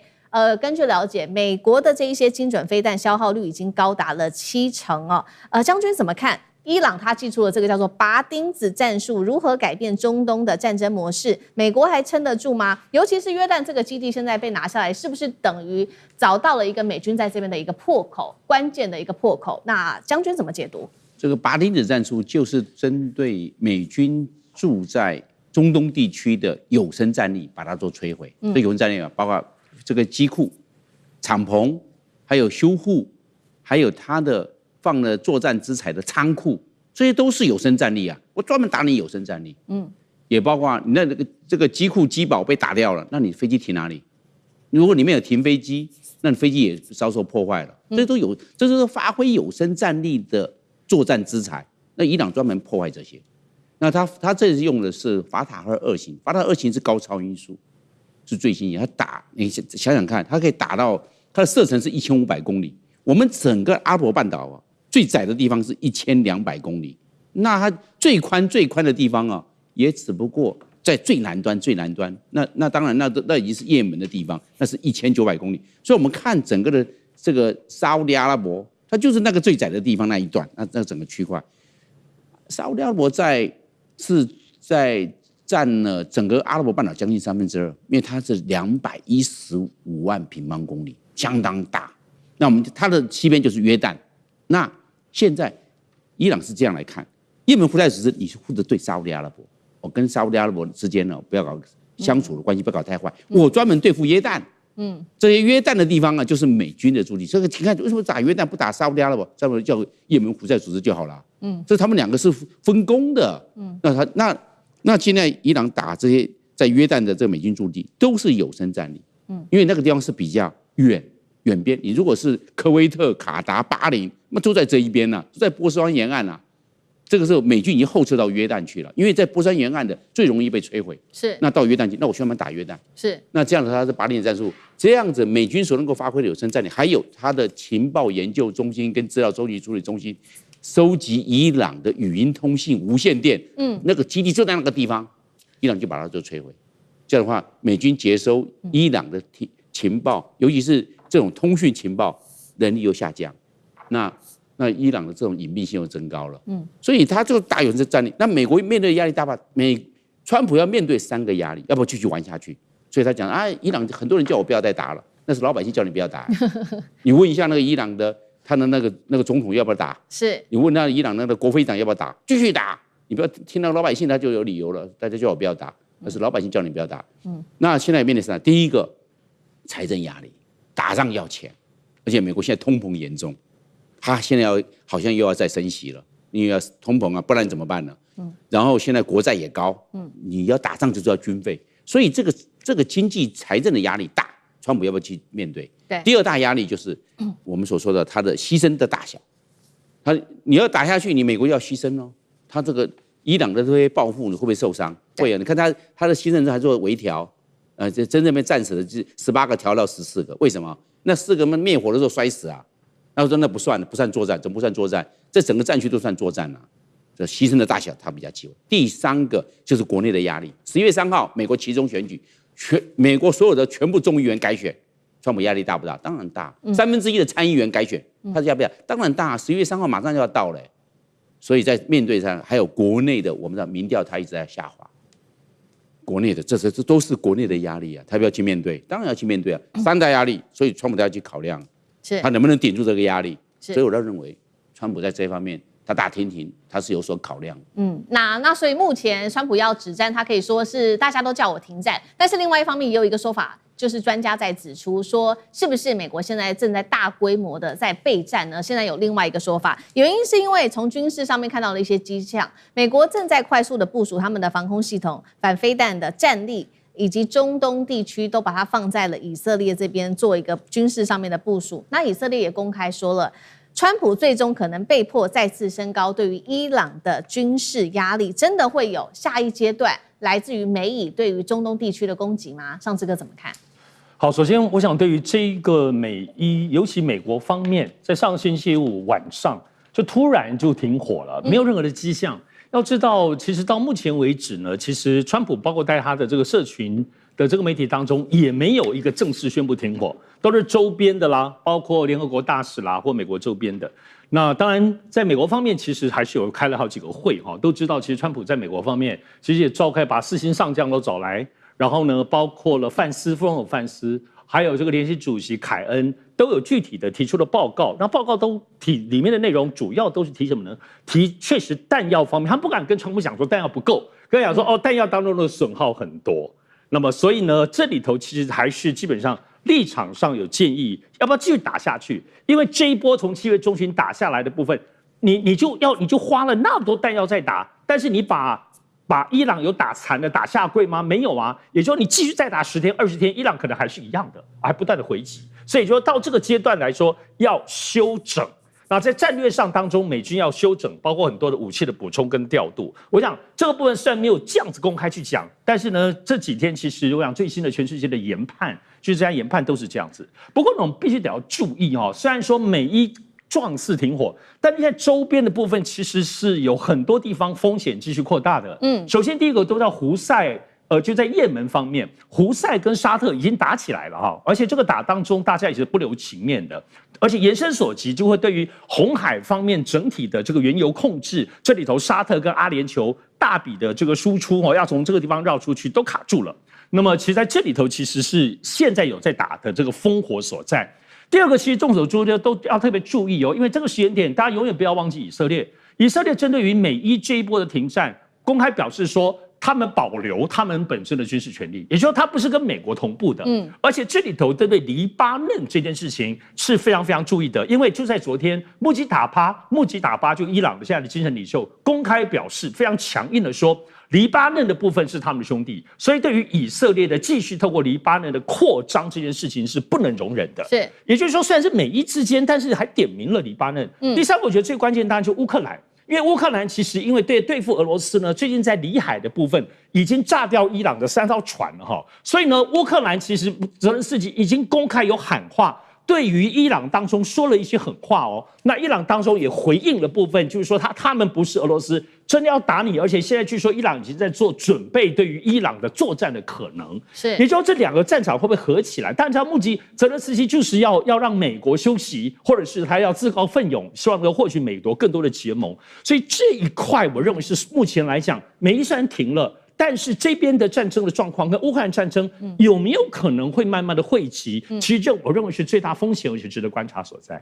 根據了解，美國的這一些精準飛彈消耗率已經高達了70%將軍怎麼看？伊朗他祭出了這個叫做拔釘子戰術，如何改變中東的戰爭模式？美國還撐得住嗎？尤其是約旦這個基地現在被拿下來，是不是等於找到了一個美軍在這邊的一個破口，關鍵的一個破口？那將軍怎麼解讀？這個拔釘子戰術就是針對美軍駐在中東地區的有生戰力，把它做摧毀。這有生戰力包括這個機庫、敞篷，還有修護，還有它的放了作戰資材的倉庫，這些都是有生戰力啊！我專門打你有生戰力。也包括你這個機庫機堡被打掉了，那你飛機停哪裡？如果裡面有停飛機，那你飛機也遭受破壞了。這都有，這就是發揮有生戰力的作戰資材。那伊朗專門破壞這些。那他這次用的是法塔赫2型，法塔赫2型是高超音速，是最新型。他打，你想想看，它可以打到它的射程是1500公里。我們整個阿拉伯半島最窄的地方是1200公里，那它最寬的地方也只不過在最南端。那當然那已經是也門的地方，那是1900公里。所以我們看整個的這個沙烏地阿拉伯，它就是那個最窄的地方那一段，那整個區塊，沙烏地阿拉伯是在佔了整個阿拉伯半島將近2/3，因為它是215萬平方公里，相當大。那它的西邊就是約旦。那現在伊朗是這樣來看，也門胡塞組織你是負責對沙烏地阿拉伯，我跟沙烏地阿拉伯之間不要搞相處的關係，不要搞太壞。我專门對付約旦。這些約旦的地方就是美軍的駐地。這個你看為什麼打約旦不打沙烏地阿拉伯，專門叫也門胡塞組織就好了。這他們兩個是分工的。那現在伊朗打這些在約旦的這個美軍駐地都是有生戰力。因為那個地方是比較遠邊，你如果是科威特、卡達、巴林，那都在這一邊呢，都在波斯灣沿岸啊。這個時候美軍已經後撤到約旦去了，因為在波斯灣沿岸的最容易被摧毀。是，那到約旦去，那我需要打約旦。是，那這樣子它是拔釘子戰術，這樣子美軍所能夠發揮的有生戰力，還有它的情報研究中心跟資料收集處理中心，收集伊朗的語音通信、無線電，那個基地就在那個地方，伊朗就把它做摧毀。這樣的話，美軍接收伊朗的情報，尤其是這種通訊情報能力又下降，那伊朗的這種隱蔽性又增高了，所以他就打有這戰力。那美國面對的壓力大吧？川普要面對3個壓力，要不要繼續玩下去？所以他講啊，伊朗很多人叫我不要再打了，那是老百姓叫你不要打。你問一下那個伊朗的他的那個總統要不要打？是你問那伊朗那個國會議長要不要打？繼續打。你不要聽到老百姓他就有理由了，大家叫我不要打，那是老百姓叫你不要打。那現在面臨什麼？第一個財政壓力，打仗要錢，而且美國現在通膨嚴重，他現在好像又要再升息了，因為要通膨啊，不然怎麼辦呢？然後現在國債也高，你要打仗就是要軍費，所以這個經濟財政的壓力大，川普要不要去面對？對。第二大壓力就是我們所說的他的犧牲的大小，你要打下去，你美國要犧牲哦。他這個伊朗的這些報復，你會不會受傷？會啊！你看他的犧牲還做微調，這真正被戰死的18個調到14個，為什麼？那4個滅火的時候摔死啊！他說那不算作戰，怎麼不算作戰？這整個戰區都算作戰了。這犧牲的大小他比較忌諱。第3個就是國內的壓力。10月3號美國期中選舉，美國所有的全部眾議員改選，川普壓力大不大？當然大。1/3的參議員改選，他壓不壓？當然大。11月3號馬上就要到了。所以在面對上，還有國內的，我們的民調它一直在下滑。國內的这都是國內的壓力啊，他要不要去面對？當然要去面對啊，3大壓力，所以川普都要去考量，他能不能頂住這個壓力？所以我都認為，川普在這方面，他打聽聽，他是有所考量。那所以目前川普要止戰，他可以說是大家都叫我停戰，但是另外一方面也有一個說法。就是專家在指出說，是不是美國現在正在大規模的在備戰呢？現在有另外一個說法，原因是因為從軍事上面看到了一些跡象，美國正在快速的部署他們的防空系統、反飛彈的戰力，以及中東地區都把它放在了以色列這邊做一個軍事上面的部署。那以色列也公開說了，川普最終可能被迫再次升高對於伊朗的軍事壓力，真的會有下一階段來自於美以對於中東地區的攻擊嗎？尚志哥怎麼看？好，首先我想對於這個美伊，尤其美國方面，在上星期五晚上就突然就停火了，沒有任何的跡象。要知道，其實到目前為止呢，其實川普包括在他的這個社群的這個媒體當中，也沒有一個正式宣布停火，都是周邊的啦，包括聯合國大使啦或美國周邊的。那當然，在美國方面，其實還是有開了好幾個會哈，都知道其實川普在美國方面其實也召開，把4星上將都找來。然後呢，包括了副總統范斯，還有這個聯席主席凱恩，都有具體的提出了報告。那報告都裡面的內容主要都是提什麼呢？提確實彈藥方面，他們不敢跟川普講說彈藥不夠，跟他講說彈藥當中的損耗很多。那麼所以呢，這裡頭其實還是基本上立場上有建議，要不要繼續打下去？因為這一波從7月中旬打下來的部分，你就花了那麼多彈藥在打，但是你把伊朗有打殘的打下跪嗎？沒有啊，也就是說你繼續再打10天、20天，伊朗可能還是一樣的，還不斷的回擊。所以說到這個階段來說，要休整。那在戰略上當中，美軍要休整，包括很多的武器的補充跟調度。我想這個部分雖然沒有這樣子公開去講，但是呢，這幾天其實我想最新的全世界的研判，就是這樣研判都是這樣子。不過呢，我們必須得要注意哦，雖然說美伊狀似停火，但是在周邊的部分其實是有很多地方風險繼續擴大的。首先第一個都叫胡塞，就在也門方面，胡塞跟沙特已經打起來了哈，而且這個打當中大家也是不留情面的，而且延伸所及就會對於紅海方面整體的這個原油控制，這裡頭沙特跟阿聯酋大筆的這個輸出要從這個地方繞出去都卡住了。那麼其實在這裡頭其實是現在有在打的這個烽火所在。第二個，其實眾所周知都要特別注意哦，因為這個時間點，大家永遠不要忘記以色列。以色列針對於美伊這一波的停戰，公開表示說，他們保留他們本身的軍事權利，也就是說，他不是跟美國同步的。而且這裡頭針對黎巴嫩這件事情是非常非常注意的，因為就在昨天，穆吉塔巴就伊朗的現在的精神領袖公開表示，非常強硬的說，黎巴嫩的部分是他們的兄弟，所以對於以色列的繼續透過黎巴嫩的擴張這件事情是不能容忍的。是，也就是說，雖然是美伊之間，但是還點名了黎巴嫩。第三個，我覺得最關鍵當然就是烏克蘭，因為烏克蘭其實因為對付俄羅斯呢，最近在里海的部分已經炸掉伊朗的3艘船了哈，所以呢，烏克蘭其實澤連斯基已經公開有喊話，對於伊朗當中說了一些狠話哦。那伊朗當中也回應了部分，就是說他們不是俄羅斯真的要打你，而且現在據說伊朗已經在做準備，对於伊朗的作戰的可能。是，也就是说這兩個戰場會不會合起來？但是目擊澤連斯基就是要讓美國休息，或者是他要自告奮勇，希望能夠獲取美國更多的結盟。所以這一塊我認為是目前來講，美伊雖然停了。但是這邊的戰爭的狀況跟烏克蘭戰爭有沒有可能會慢慢的匯集？其實這我認為是最大風險，而且值得觀察所在。